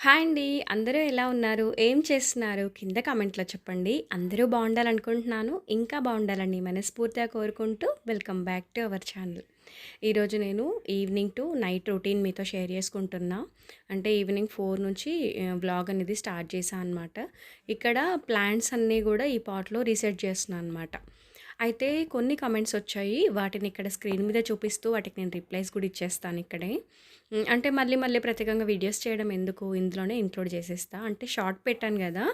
Hi అండి. అందరూ ఎలా ఉన్నారు? ఏం చేస్తున్నారు? కింద కామెంట్‌లో చెప్పండి. అందరూ బావుండాలనుకుంటున్నాను. ఇంకా బావుండాలని మనస్ఫూర్తిగా కోరుకుంటూ welcome back to our channel. ఈరోజు నేను ఈవినింగ్ టు నైట్ రొటీన్ మీతో షేర్ చేసుకుంటున్నా. అంటే ఈవినింగ్ 4 నుంచి వ్లాగ్ అనేది స్టార్ట్ చేశా అనమాట. ఇక్కడ ప్లాంట్స్ అన్నీ గూడా ఈ పాట్‌లో రీసెట్ చేస్తున్నా అనమాట. అయితే కొన్ని కామెంట్స్ వచ్చాయి. వాటిని ఇక్కడ స్క్రీన్ మీద చూపిస్తూ వాటికి నేను రిప్లైస్ కూడా ఇచ్చేస్తాను ఇక్కడే. అంటే మళ్ళీ మళ్ళీ ప్రత్యేకంగా వీడియోస్ చేయడం ఎందుకు, ఇందులోనే ఇంక్లూడ్ చేసేస్తా. అంటే షార్ట్ పెట్టాను గదా!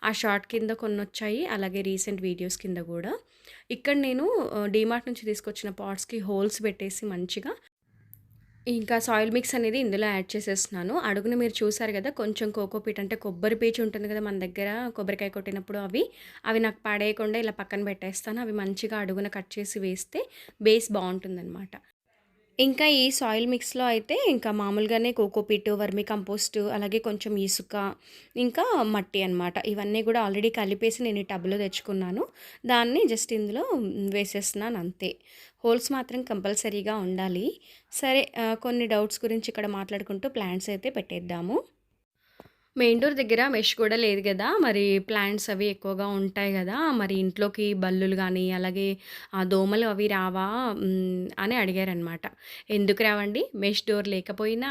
ఆ షార్ట్ కింద కొన్నొచ్చాయి. అలాగే రీసెంట్ వీడియోస్ కింద గూడా. ఇక్కడ నేను డీమార్ట్ నుంచి తీసుకొచ్చిన పాట్స్‌కి హోల్స్ పెట్టేసి మంచిగా ఇంకా సాయిల్ మిక్స్ అనేది ఇందులో యాడ్ చేసేస్తున్నాను. అడుగున మీరు చూసారు గదా! కొంచెం కోకోపీట్ అంటే కొబ్బరి పీచు ఉంటుంది గదా! మన దగ్గర కొబ్బరికాయ కొట్టినప్పుడు అవి నాకు పడేయకుండా ఇలా పక్కన పెట్టేస్తాను. అవి మంచిగా అడుగున కట్ చేసి వేస్తే బేస్ బావుంటుందనమాట. ఇంకా ఈ సాయిల్ మిక్స్‌లో అయితే ఇంకా మామూలుగానే కోకోపీట్, వర్మి కంపోస్ట్ అలాగే కొంచెం ఇసుక, ఇంకా మట్టి అనమాట. ఇవన్నీ గూడా ఆల్రెడీ కలిపేసి నేను ఈ టబ్‌లో తెచ్చుకున్నాను. దాన్ని జస్ట్ ఇందులో వేసేస్తున్నాను అంతే. హోల్స్ మాత్రం కంపల్సరీగా ఉండాలి. సరే కొన్ని డౌట్స్ గురించి ఇక్కడ మాట్లాడుకుంటూ ప్లాంట్స్ అయితే పెట్టేద్దాము. మెయిన్ డోర్ దగ్గర మెష్ కూడా లేదు గదా! మరి ప్లాంట్స్ అవి ఎక్కువగా ఉంటాయి గదా! మరి ఇంట్లోకి బల్లులు గానీ, అలాగే దోమలు అవి రావా? అని అడిగారనమాట. ఎందుకు రావండి? మెష్ డోర్ లేకపోయినా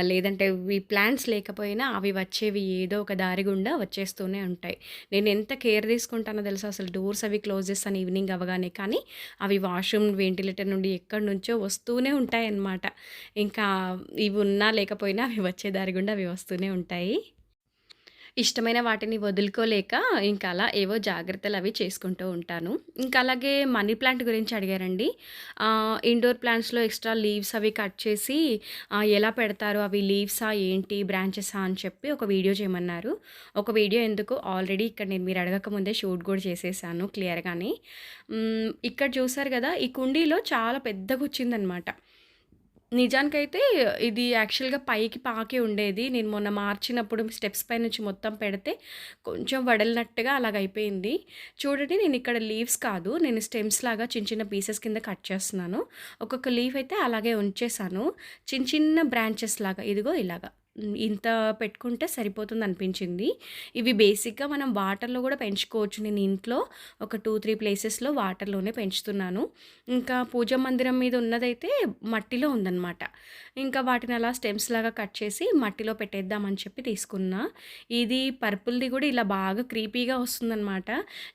లేదంటే ఇవి ప్లాంట్స్ లేకపోయినా అవి వచ్చేవి ఏదో ఒక దారి గుండా వచ్చేస్తూనే ఉంటాయి. నేను ఎంత కేర్ తీసుకుంటానో తెలుసా? అసలు డోర్స్ అవి క్లోజ్ చేస్తాను ఈవినింగ్ అవ్వగానే. కానీ అవి వాష్‌రూమ్ వెంటిలేటర్ నుండి ఎక్కడి నుంచో వస్తూనే ఉంటాయన్నమాట. ఇంకా ఇవి ఉన్నా లేకపోయినా అవి వచ్చే దారి గుండా అవి వస్తూనే ఉంటాయి. ఇష్టమైన వాటిని వదులుకోలేక ఇంకా అలా ఏవో జాగ్రత్తలవి చేసుకుంటూ ఉంటాను. ఇంకా అలాగే మనీ ప్లాంట్ గురించి అడిగారండి. ఇండోర్ ప్లాంట్స్‌లో ఎక్స్‌ట్రా లీవ్స్ అవి కట్ చేసి ఎలా పెడతారు? అవి లీవ్సా ఏంటి? బ్రాంచెసా? అని చెప్పి ఒక వీడియో చేయమన్నారు. ఒక వీడియో ఎందుకు ఆల్రెడీ ఇక్కడ నేను మీరు అడగక ముందే షూట్ కూడా చేసేసాను క్లియర్‌గానే. ఇక్కడ చూసారు గదా! ఈ కుండీలో చాలా పెద్దగొచ్చిందనమాట. నిజానికైతే ఇది యాక్చువల్‌గా పైకి పాకి ఉండేది. నేను మొన్న మార్చినప్పుడు స్టెప్స్ పైనుంచి మొత్తం పెడితే కొంచెం వడలినట్టుగా అలాగయిపోయింది. చూడండి నేనిక్కడ లీవ్స్ కాదు. నేను స్టెమ్స్ లాగా చిన్న చిన్న పీసెస్ కింద కట్ చేస్తున్నాను. ఒక్కొక్క లీఫ్ అయితే అలాగే ఉంచేశాను. చిన్న చిన్న బ్రాంచెస్ లాగా ఇదిగో ఇలాగా. ఇంత పెట్టుకుంటే సరిపోతుందనిపించింది. ఇవి బేసిక్‌గా మనం వాటర్‌లో గూడా పెంచుకోవచ్చు. నేను ఇంట్లో ఒక 2, 3 ప్లేసెస్‌లో వాటర్‌లోనే పెంచుతున్నాను. ఇంకా పూజ మందిరం మీద ఉన్నదైతే మట్టిలో ఉందనమాట. ఇంకా వాటిని అలా స్టెమ్స్ లాగా కట్ చేసి మట్టిలో పెట్టేద్దామని చెప్పి తీసుకున్నా. ఇది పర్పుల్‌ది గూడా ఇలా బాగా క్రీపీగా వస్తుందనమాట.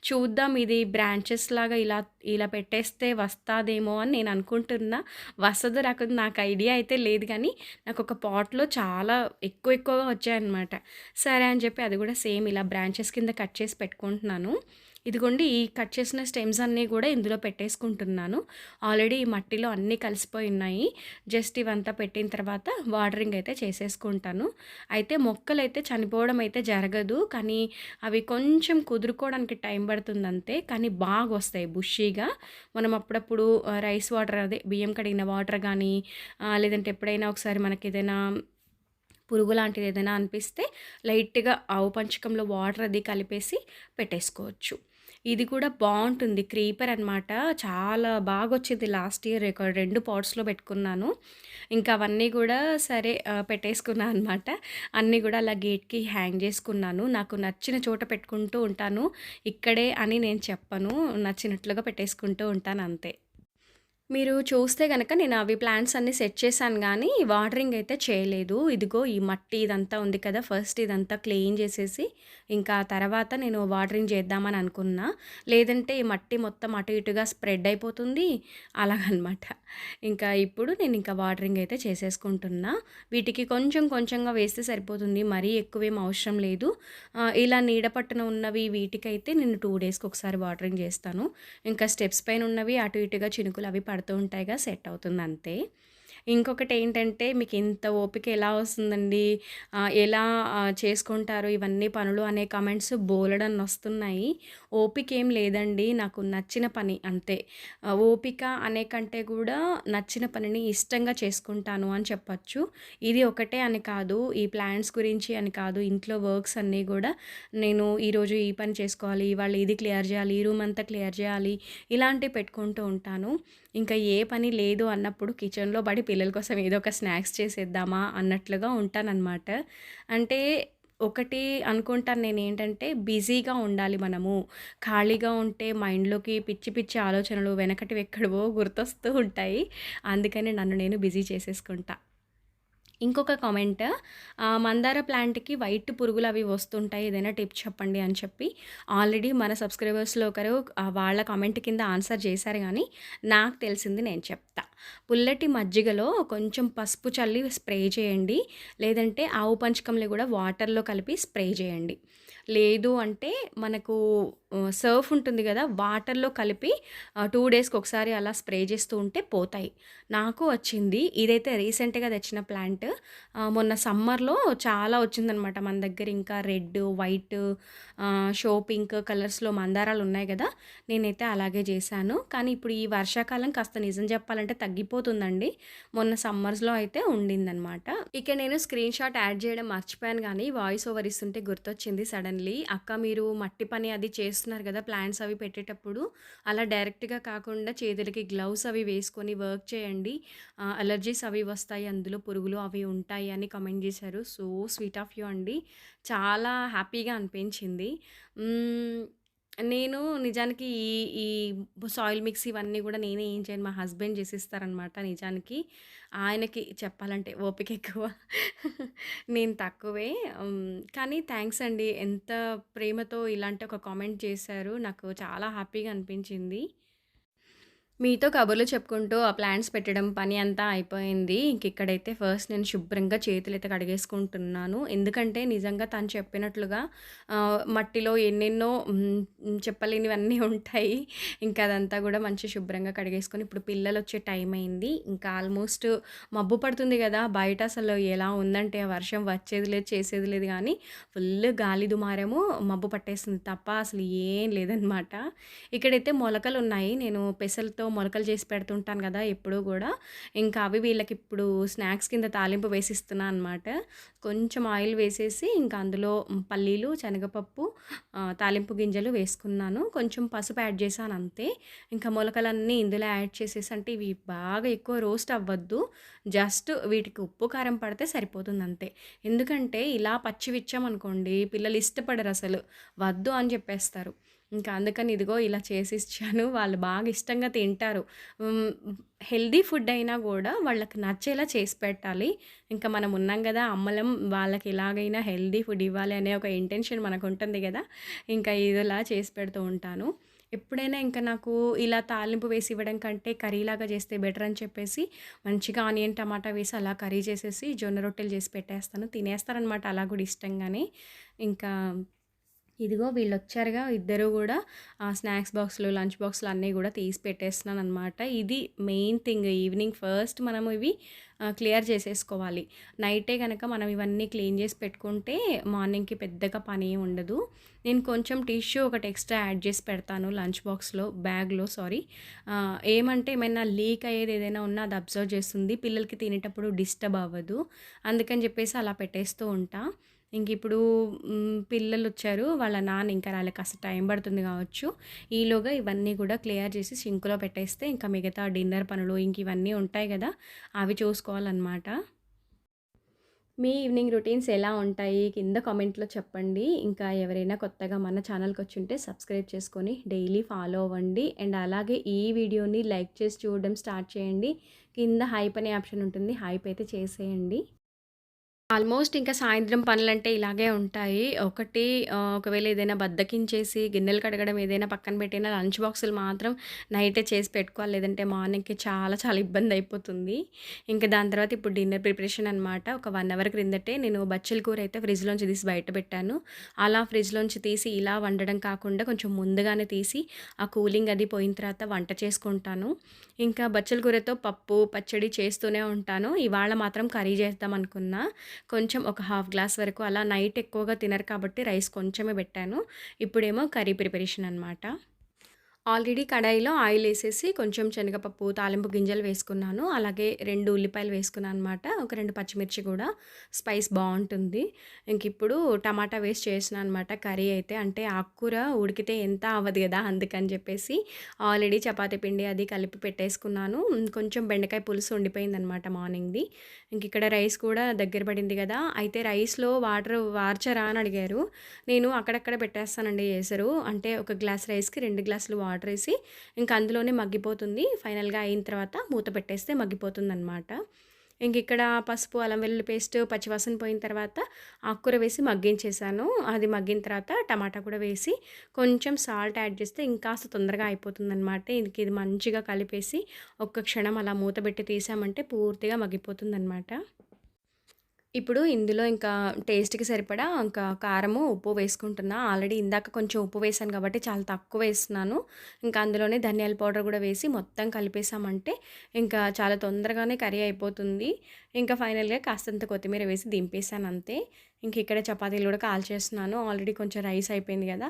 చూద్దాం ఇది బ్రాంచెస్ లాగా ఇలా ఇలా పెట్టేస్తే వస్తాదేమో అని నేను అనుకుంటున్నా. వస్తదో రాదో నాకు ఐడియా అయితే లేదు గానీ, నాకొక పాట్‌లో చాలా ఎక్కువగా వచ్చాయన్నమాట. సరే అని చెప్పి అది గూడా సేమ్ ఇలా బ్రాంచెస్ కింద కట్ చేసి పెట్టుకుంటున్నాను. ఇదిగోండి ఈ కట్ చేసిన స్టెమ్స్ అన్నీ గూడా ఇందులో పెట్టేసుకుంటున్నాను. ఆల్రెడీ ఈ మట్టిలో అన్నీ కలిసిపోయి ఉన్నాయి. జస్ట్ ఇవంతా పెట్టిన తర్వాత వాటరింగ్ అయితే చేసేసుకుంటాను. అయితే మొక్కలైతే చనిపోవడం అయితే జరగదు. కానీ అవి కొంచెం కుదురుకోవడానికి టైం పడుతుందంతే. కానీ బాగొస్తాయి బుషీగా. మనం అప్పుడప్పుడు రైస్ వాటర్ అదే బియ్యం కడిగిన వాటర్ గానీ, లేదంటే ఎప్పుడైనా ఒకసారి మనకేదైనా పురుగు లాంటిది ఏదైనా అనిపిస్తే లైట్‌గా ఆవు పంచకంలో వాటర్ అది కలిపేసి పెట్టేసుకోవచ్చు. ఇది కూడా బావుంటుంది. క్రీపర్ అనమాట. చాలా బాగొచ్చింది లాస్ట్ ఇయర్ ఒక 2 పాట్స్‌లో పెట్టుకున్నాను. ఇంకా అవన్నీ గూడా సరే పెట్టేసుకున్నా అనమాట. అన్నీ గూడా అలా గేట్‌కి హ్యాంగ్ జేసుకున్నాను. నాకు నచ్చిన చోట పెట్టుకుంటూ ఉంటాను. ఇక్కడే అని నేను చెప్పను. నచ్చినట్లుగా పెట్టేసుకుంటూ ఉంటాను అంతే. మీరు చూస్తే గనక నేను అవి ప్లాంట్స్ అన్నీ సెట్ చేశాను గానీ, వాటరింగ్ అయితే చేయలేదు. ఇదిగో ఈ మట్టి ఇదంతా ఉంది కదా! ఫస్ట్ ఇదంతా క్లీన్ చేసేసి, ఇంకా తర్వాత నేను వాటరింగ్ చేద్దామని అనుకున్నా. లేదంటే ఈ మట్టి మొత్తం అటు ఇటుగా స్ప్రెడ్ అయిపోతుంది. అలాగనమాట. ఇంకా ఇప్పుడు నేనింకా వాటరింగ్ అయితే చేసేసుకుంటున్నా. వీటికి కొంచెం కొంచెంగా వేస్తే సరిపోతుంది. మరీ ఎక్కువేం అవసరం లేదు. ఇలా నీడ పట్టున ఉన్నవి వీటికైతే నేను 2 డేస్‌కి ఒకసారి వాటరింగ్ చేస్తాను. ఇంకా స్టెప్స్ పైన ఉన్నవి అటు ఇటుగా చినుకులు అవి పడుతూ ఉంటాయిగా సెట్ అవుతుంది అంతే. ఇంకొకటేంటంటే మీకింత ఓపిక ఎలా వస్తుందండి? ఎలా చేసుకుంటారు ఇవన్నీ పనులు అనే కామెంట్స్ బోలెడన్నొస్తున్నాయి. ఓపికేం లేదండి. నాకు నచ్చిన పని అంతే. ఓపిక అనే కంటే కూడా నచ్చిన పనిని ఇష్టంగా చేసుకుంటాను అని చెప్పొచ్చు. ఇది ఒకటే అని కాదు. ఈ ప్లాన్స్ గురించి అని కాదు. ఇంట్లో వర్క్స్ అన్నీ గూడా నేను ఈరోజు ఈ పని చేసుకోవాలి, ఇవాళ ఇది క్లియర్ జేయాలి, ఈ రూమ్ అంతా క్లియర్ జేయాలి, ఇలాంటివి పెట్టుకుంటూ ఉంటాను. ఇంకా ఏ పని లేదు అన్నప్పుడు కిచెన్‌లో పడి పిల్లల కోసం ఏదో ఒక స్నాక్స్ చేసేద్దామా అన్నట్లుగా ఉంటాననమాట. అంటే ఒకటి అనుకుంటాను నేనేంటంటే, బిజీగా ఉండాలి మనము. ఖాళీగా ఉంటే మైండ్‌లోకి పిచ్చి పిచ్చి ఆలోచనలు వెనకటివెక్కడివో గుర్తొస్తూ ఉంటాయి. అందుకని నన్ను నేను బిజీ చేసేసుకుంటా. ఇంకొక కామెంట్ మందార ప్లాంట్‌కి వైట్ పురుగులవి వస్తుంటాయి. ఏదైనా టిప్ చెప్పండి అని చెప్పి ఆల్రెడీ మన సబ్స్క్రైబర్స్‌లో ఒకరు వాళ్ళ కామెంట్ కింద ఆన్సర్ చేశారు గానీ, నాకు తెలిసింది నేను చెప్తా. పుల్లటి మజ్జిగలో కొంచెం పసుపు చల్లి స్ప్రే చేయండి. లేదంటే ఆవు పంచకంని కూడా వాటర్‌లో కలిపి స్ప్రే చేయండి. లేదు అంటే మనకు సర్ఫ్ ఉంటుంది గదా! వాటర్‌లో కలిపి 2 డేస్‌కి ఒకసారి అలా స్ప్రే చేస్తూ ఉంటే పోతాయి. నాకు వచ్చింది. ఇదైతే రీసెంట్‌గా తెచ్చిన ప్లాంట్. మొన్న సమ్మర్‌లో చాలా వచ్చిందనమాట మన దగ్గర. ఇంకా రెడ్, వైట్, షో పింక్ కలర్స్‌లో మందారాలున్నాయి గదా! నేనైతే అలాగే చేశాను. కానీ ఇప్పుడు ఈ వర్షాకాలం కాస్త నిజం చెప్పాలంటే తగ్గిపోతుందండి. మొన్న సమ్మర్స్‌లో అయితే ఉండిందనమాట. ఇక నేను స్క్రీన్ షాట్ యాడ్ చేయడం మర్చిపోయాను గానీ, వాయిస్ ఓవర్ ఇస్తుంటే గుర్తొచ్చింది సడన్‌లీ. అక్క మీరు మట్టి పని అది చేస్తున్నారు గదా! ప్లాంట్స్ అవి పెట్టేటప్పుడు అలా డైరెక్ట్‌గా కాకుండా చేతులకి గ్లౌస్ అవి వేసుకొని వర్క్ చేయండి. అలర్జీస్ అవి వస్తాయి. అందులో పురుగులు అవి ఉంటాయి అని కామెంట్ చేశారు. సో స్వీట్ ఆఫ్ యూ అండి. చాలా హ్యాపీగా అనిపించింది. హ్మ్. నేను నిజానికి ఈ ఈ సాయిల్ మిక్స్ ఇవన్నీ గూడా నేనే ఏం చేయను. మా హస్బెండ్ చేసిస్తారనమాట నిజానికి. ఆయనకి చెప్పాలంటే ఓపిక ఎక్కువ. నేను తక్కువే. కానీ థాంక్స్ అండి. ఎంత ప్రేమతో ఇలాంటి ఒక కామెంట్ చేశారు. నాకు చాలా హ్యాపీగా అనిపించింది. మీతో కబుర్లు చెప్పుకుంటూ ఆ ప్లాంట్స్ పెట్టడం పని అంతా అయిపోయింది. ఇంకిక్కడైతే ఫస్ట్ నేను శుభ్రంగా చేతులైతే కడిగేసుకుంటున్నాను. ఎందుకంటే నిజంగా తను చెప్పినట్లుగా మట్టిలో ఎన్నెన్నో చెప్పలేనివన్నీ ఉంటాయి. ఇంకా అదంతా గూడా మంచి శుభ్రంగా కడిగేసుకొని ఇప్పుడు పిల్లలొచ్చే టైం అయింది. ఇంకా ఆల్మోస్ట్ మబ్బు పడుతుంది గదా! బయట అసలు ఎలా ఉందంటే ఆ వర్షం వచ్చేది లేదు, చేసేది లేదు గానీ ఫుల్ గాలి దుమారము మబ్బు పట్టేస్తుంది తప్ప అసలు ఏం లేదనమాట. ఇక్కడైతే మొలకలున్నాయి. నేను పెసలతో మొలకలు చేసి పెడుతుంటాను గదా! ఎప్పుడూ గూడా. ఇంకా అవి వీళ్ళకిప్పుడు స్నాక్స్ కింద తాలింపు వేసిస్తున్నా అనమాట. కొంచెం ఆయిల్ వేసేసి ఇంకా అందులో పల్లీలు, శనగపప్పు, తాలింపు గింజలు వేసుకున్నాను. కొంచెం పసుపు యాడ్ చేశాను అంతే. ఇంకా మొలకలన్నీ ఇందులో యాడ్ చేసేసి అంటే ఇవి బాగా ఎక్కువ రోస్ట్ అవ్వద్దు. జస్ట్ వీటికి ఉప్పు, కారం పడితే సరిపోతుందంతే. ఎందుకంటే ఇలా పచ్చివి ఇచ్చామనుకోండి పిల్లలు ఇష్టపడరసలు. వద్దు అని చెప్పేస్తారు. ఇంకా అందుకని ఇదిగో ఇలా చేసిచ్చాను. వాళ్ళు బాగా ఇష్టంగా తింటారు. హ్మ్. హెల్తీ ఫుడ్ అయినా గూడా వాళ్ళకి నచ్చేలా చేసి పెట్టాలి. ఇంకా మనం ఉన్నాం గదా! అమ్మలం వాళ్ళకి ఎలాగైనా హెల్తీ ఫుడ్ ఇవ్వాలి అనే ఒక ఇంటెన్షన్ మనకుంటుంది గదా! ఇంకా ఇదిలా చేసి పెడుతూ ఉంటాను. ఎప్పుడైనా ఇంకా నాకు ఇలా తాలింపు వేసి ఇవ్వడం కంటే కర్రీలాగా చేస్తే బెటర్ అని చెప్పేసి మంచిగా ఆనియన్, టమాటా వేసి అలా కర్రీ చేసేసి జొన్న రొట్టెలు చేసి పెట్టేస్తాను. తినేస్తారనమాట అలా గూడా ఇష్టంగానే. ఇంకా ఇదిగో వీళ్ళొచ్చారుగా ఇద్దరు గూడా స్నాక్స్ బాక్స్‌లు, లంచ్ బాక్స్‌లు అన్నీ గూడా తీసి పెట్టేస్తున్నాననమాట. ఇది మెయిన్ థింగ్ ఈవినింగ్ ఫస్ట్ మనము ఇవి క్లియర్ చేసేసుకోవాలి. నైటే గనక మనం ఇవన్నీ క్లీన్ చేసి పెట్టుకుంటే మార్నింగ్‌కి పెద్దగా పనేం ఉండదు. నేను కొంచెం టిష్యూ ఒకటి ఎక్స్‌ట్రా యాడ్ చేసి పెడతాను లంచ్ బాక్స్‌లో బ్యాగ్‌లో సారీ. ఏమంటే ఏమైనా లీక్ అయ్యేది ఏదైనా ఉన్నా అది అబ్జర్వ్ చేస్తుంది. పిల్లలకి తినేటప్పుడు డిస్టర్బ్ అవ్వదు. అందుకని చెప్పేసి అలా పెట్టేస్తూ ఉంటా. ఇంకిప్పుడు పిల్లలొచ్చారు. వాళ్ళ నాన్న ఇంకా రాలే. కాస్త టైం పడుతుంది గావచ్చు. ఈలోగా ఇవన్నీ గూడా క్లియర్ చేసి సింక్‌లో పెట్టేస్తే ఇంకా మిగతా డిన్నర్ పనులు ఇంక ఇవన్నీ ఉంటాయి గదా! అవి చూసుకోవాలనమాట. మీ ఈవినింగ్ రొటీన్స్ ఎలా ఉంటాయి? కింద కామెంట్‌లో చెప్పండి. ఇంకా ఎవరైనా కొత్తగా మన ఛానల్‌కొచ్చుంటే సబ్స్క్రైబ్ చేసుకొని డైలీ ఫాలో అవ్వండి. అండ్ అలాగే ఈ వీడియోని లైక్ చేసి చూడడం స్టార్ట్ చేయండి. కింద హైప్ అనే ఆప్షన్ ఉంటుంది. హైప్ అయితే చేసేయండి. ఆల్మోస్ట్ ఇంకా సాయంత్రం పనులంటే ఇలాగే ఉంటాయి. ఒకటి ఒకవేళ ఏదైనా బద్ధకించేసి గిన్నెలు కడగడం ఏదైనా పక్కన పెట్టినా లంచ్ బాక్సులు మాత్రం నైటే చేసి పెట్టుకోవాలి. లేదంటే మార్నింగ్‌కి చాలా చాలా ఇబ్బందయిపోతుంది. ఇంక దాని తర్వాత ఇప్పుడు డిన్నర్ ప్రిపరేషన్ అనమాట. ఒక 1 అవర్ క్రిందటే నేను బచ్చల కూర అయితే ఫ్రిడ్జ్‌లోంచి తీసి బయట పెట్టాను. అలా ఫ్రిడ్జ్‌లోంచి తీసి ఇలా వండడం కాకుండా కొంచెం ముందుగానే తీసి ఆ కూలింగ్ అది పోయిన తర్వాత వంట చేసుకుంటాను. ఇంకా బచ్చల కూరతో పప్పు, పచ్చడి చేస్తూనే ఉంటాను. ఇవాళ మాత్రం కర్రీ చేద్దాం అనుకున్నా. కొంచెం ఒక హాఫ్ గ్లాస్ వరకు అలా నైట్ ఎక్కువగా తినరు కాబట్టి రైస్ కొంచెమే పెట్టాను. ఇప్పుడేమో కర్రీ ప్రిపరేషన్ అనమాట. ఆల్రెడీ కడాయిలో ఆయిలేసేసి కొంచెం శనగపప్పు, తాలింపు గింజలు వేసుకున్నాను. అలాగే 2 ఉల్లిపాయలు వేసుకున్నాననమాట. ఒక 2 పచ్చిమిర్చి గూడా స్పైస్ బావుంటుంది. ఇంకిప్పుడు టమాటా వేసి చేసినాననమాట కర్రీ అయితే. అంటే ఆకుకూర ఉడికితే ఎంత అవ్వదు గదా! అందుకని జెప్పేసి ఆల్రెడీ చపాతీ పిండి అది కలిపి పెట్టేసుకున్నాను. కొంచెం బెండకాయ పులుసు ఉండిపోయిందనమాట మార్నింగ్‌ది. ఇంకిక్కడ రైస్ కూడా దగ్గర పడింది గదా! అయితే రైస్‌లో వాటర్ వార్చరా అని అడిగారు. నేను అక్కడక్కడ పెట్టేస్తానండి ఎసరు. అంటే ఒక గ్లాస్ రైస్‌కి 2 గ్లాసులు వాటరేసి ఇంక అందులోనే మగ్గిపోతుంది. ఫైనల్‌గా అయిన తర్వాత మూత పెట్టేస్తే మగ్గిపోతుందనమాట. ఇంకిక్కడ పసుపు, అల్లం వెల్లుల్లి పేస్ట్ పచ్చివాసన పోయిన తర్వాత ఆకుకూర వేసి మగ్గించేసాను. అది మగ్గిన తర్వాత టమాటా కూడా వేసి కొంచెం సాల్ట్ యాడ్ చేస్తే ఇంకాస్త తొందరగా అయిపోతుందనమాట. ఇది మంచిగా కలిపేసి ఒక్క క్షణం అలా మూత పెట్టి తీసామంటే పూర్తిగా మగ్గిపోతుందనమాట. ఇప్పుడు ఇందులో ఇంకా టేస్ట్‌కి సరిపడా ఇంకా కారము, ఉప్పు వేసుకుంటున్నా. ఆల్రెడీ ఇందాక కొంచెం ఉప్పు వేశాను కాబట్టి చాలా తక్కువ వేస్తున్నాను. ఇంకా అందులోనే ధనియాల పౌడర్ గూడా వేసి మొత్తం కలిపేసామంటే ఇంకా చాలా తొందరగానే కర్రీ అయిపోతుంది. ఇంకా ఫైనల్‌గా కాస్తంత కొత్తిమీర వేసి దింపేసాను అంతే. ఇంక ఇక్కడ చపాతీలు గూడా కాల్చేస్తున్నాను. ఆల్రెడీ కొంచెం రైస్ అయిపోయింది గదా!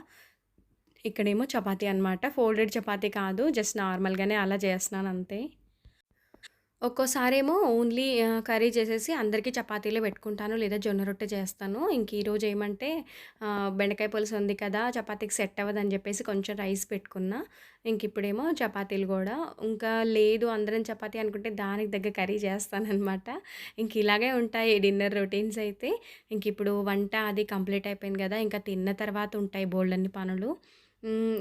ఇక్కడేమో చపాతీ అనమాట. ఫోల్డెడ్ చపాతీ కాదు. జస్ట్ నార్మల్‌గానే అలా చేస్తున్నాను అంతే. ఒక్కోసారేమో ఓన్లీ కర్రీ చేసేసి అందరికీ చపాతీలే పెట్టుకుంటాను. లేదా జొన్న రొట్టె చేస్తాను. ఇంక ఈరోజు ఏమంటే బెండకాయ పులుసు ఉంది కదా! చపాతీకి సెట్ అవ్వదని చెప్పేసి కొంచెం రైస్ పెట్టుకున్నా. ఇంకిప్పుడేమో చపాతీలు గూడా. ఇంకా లేదు అందరం చపాతీ అనుకుంటే దానికి తగ్గ కర్రీ చేస్తాననమాట. ఇంక ఇలాగే ఉంటాయి డిన్నర్ రొటీన్స్ అయితే. ఇంకిప్పుడు వంట అది కంప్లీట్ అయిపోయింది గదా! ఇంకా తిన్న తర్వాత ఉంటాయి బోలెడన్ని పనులు.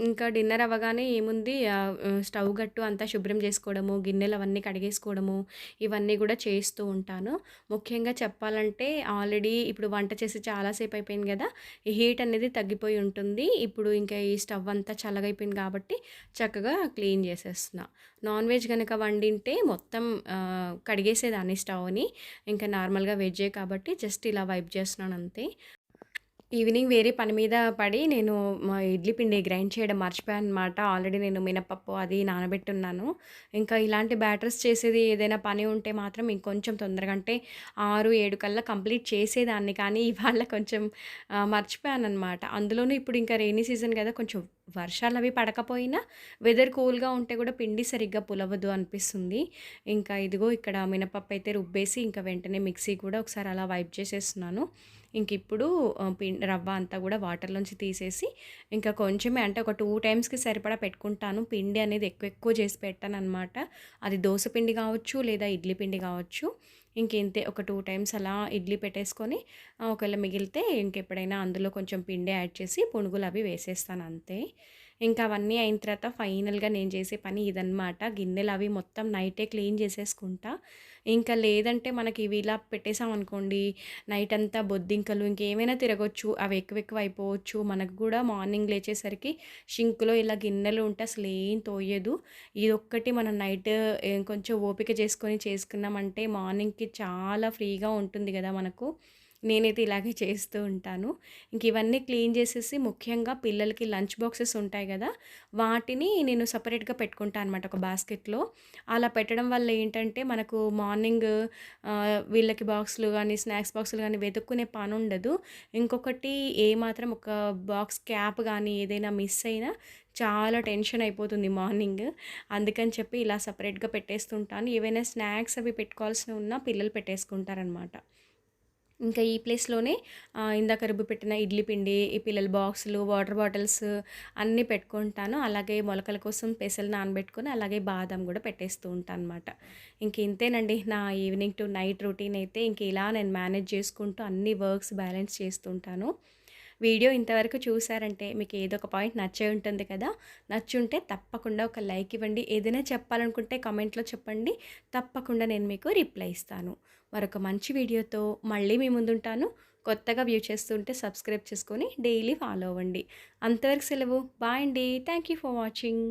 ఇంకా డిన్నర్ అవ్వగానే ఏముంది స్టవ్ గట్టు అంతా శుభ్రం చేసుకోవడము, గిన్నెలు అవన్నీ కడిగేసుకోవడము, ఇవన్నీ గూడా చేస్తూ ఉంటాను. ముఖ్యంగా చెప్పాలంటే ఆల్రెడీ ఇప్పుడు వంట చేసి చాలా సేపు అయిపోయింది గదా! ఈ హీట్ అనేది తగ్గిపోయి ఉంటుంది. ఇప్పుడు ఇంకా ఈ స్టవ్ అంతా చల్లగయిపోయింది కాబట్టి చక్కగా క్లీన్ చేసేస్తున్నా. నాన్ వెజ్ గనక వండింటే మొత్తం కడిగేసేదాన్ని స్టవ్‌ని. ఇంకా నార్మల్‌గా వెజ్జే కాబట్టి జస్ట్ ఇలా వైప్ చేస్తున్నాను అంతే. ఈవినింగ్ వేరే పని మీద పడి నేను మా ఇడ్లీ పిండి గ్రైండ్ చేయడం మర్చిపోయాననమాట. ఆల్రెడీ నేను మినపప్పు అది నానబెట్టున్నాను. ఇంకా ఇలాంటి బ్యాటర్స్ చేసేది ఏదైనా పని ఉంటే మాత్రం ఇంకొంచెం తొందరగా అంటే 6, 7 కల్లా కంప్లీట్ చేసేదాన్ని. కానీ ఇవాళ కొంచెం మర్చిపోయాననమాట. అందులోనూ ఇప్పుడు ఇంకా రెయినీ సీజన్ కదా! కొంచెం వర్షాలవి పడకపోయినా వెదర్ కూల్‌గా ఉంటే కూడా పిండి సరిగ్గా పులవదు అనిపిస్తుంది. ఇంకా ఇదిగో ఇక్కడ మినపప్పు అయితే రుబ్బేసి ఇంకా వెంటనే మిక్సీ కూడా ఒకసారి అలా వైప్ చేసేస్తున్నాను. ఇంకిప్పుడు రవ్వ అంతా గూడా వాటర్‌లోంచి తీసేసి, ఇంకా కొంచెమే అంటే ఒక 2 టైమ్స్‌కి సరిపడా పెట్టుకుంటాను. పిండి అనేది ఎక్కువ చేసి పెట్టననమాట. అది దోస పిండి గావచ్చు, లేదా ఇడ్లీ పిండి గావచ్చు. ఇంకింతే ఒక 2 టైమ్స్ అలా ఇడ్లీ పెట్టేసుకొని ఒకవేళ మిగిలితే ఇంకెప్పుడైనా అందులో కొంచెం పిండి యాడ్ చేసి పునుగులవి వేసేస్తాను అంతే. ఇంకా అవన్నీ అయిన తర్వాత ఫైనల్‌గా నేను చేసే పని ఇదనమాట. గిన్నెలవి మొత్తం నైటే క్లీన్ చేసేసుకుంటా. ఇంకా లేదంటే మనకి ఇవి ఇలా పెట్టేసామనుకోండి నైట్ అంతా బొద్దింకలు ఇంకేమైనా తిరగొచ్చు. అవి ఎక్కువ అయిపోవచ్చు. మనకు గూడా మార్నింగ్ లేచేసరికి షింక్‌లో ఇలా గిన్నెలు ఉంటే అసలేం తోయదు. ఇదొక్కటి మనం నైట్ కొంచెం ఓపిక చేసుకొని చేసుకున్నామంటే మార్నింగ్‌కి చాలా ఫ్రీగా ఉంటుంది గదా మనకు. నేనైతే ఇలాగే చేస్తూ ఉంటాను. ఇంక ఇవన్నీ క్లీన్ చేసేసి ముఖ్యంగా పిల్లలకి లంచ్ బాక్సెస్ ఉంటాయి గదా! వాటిని నేను సెపరేట్‌గా పెట్టుకుంటా అనమాట ఒక బాస్కెట్‌లో. అలా పెట్టడం వల్ల ఏంటంటే మనకు మార్నింగ్ వీళ్ళకి బాక్సులు గానీ, స్నాక్స్ బాక్సులు గానీ వెతుక్కునే పనుండదు. ఇంకొకటి ఏమాత్రం ఒక బాక్స్ క్యాప్ గానీ ఏదైనా మిస్ అయినా చాలా టెన్షన్ అయిపోతుంది మార్నింగ్. అందుకని చెప్పి ఇలా సెపరేట్‌గా పెట్టేస్తుంటాను. ఏవైనా స్నాక్స్ అవి పెట్టుకోవాల్సినవి ఉన్నా పిల్లలు పెట్టేసుకుంటారనమాట. ఇంకా ఈ ప్లేస్‌లోనే ఇందాక రుబ్బిపెట్టిన ఇడ్లీ పిండి, ఈ పిల్లల బాక్సులు, వాటర్ బాటిల్స్ అన్నీ పెట్టుకుంటాను. అలాగే మొలకల కోసం పెసలు నానబెట్టుకొని, అలాగే బాదం గూడా పెట్టేస్తూ ఉంటానన్నమాట. ఇంక ఇంతేనండి నా ఈవినింగ్ టు నైట్ రొటీన్ అయితే ఇంక ఇలా నేను మేనేజ్ చేసుకుంటూ అన్ని వర్క్స్ బ్యాలెన్స్ చేస్తూ ఉంటాను. వీడియో ఇంతవరకు చూసారంటే మీకు ఏదో ఒక పాయింట్ నచ్చే ఉంటుంది కదా! నచ్చుంటే తప్పకుండా ఒక లైక్ ఇవ్వండి. ఏదైనా చెప్పాలనుకుంటే కామెంట్‌లో చెప్పండి. తప్పకుండా నేను మీకు రిప్లై ఇస్తాను. మరొక మంచి వీడియోతో మళ్ళీ మీ ముందుంటాను. కొత్తగా వ్యూ చేస్తుంటే సబ్స్క్రైబ్ చేసుకొని డైలీ ఫాలో అవ్వండి. అంతవరకు సెలవు. బాయ్ అండి. Thank you for watching.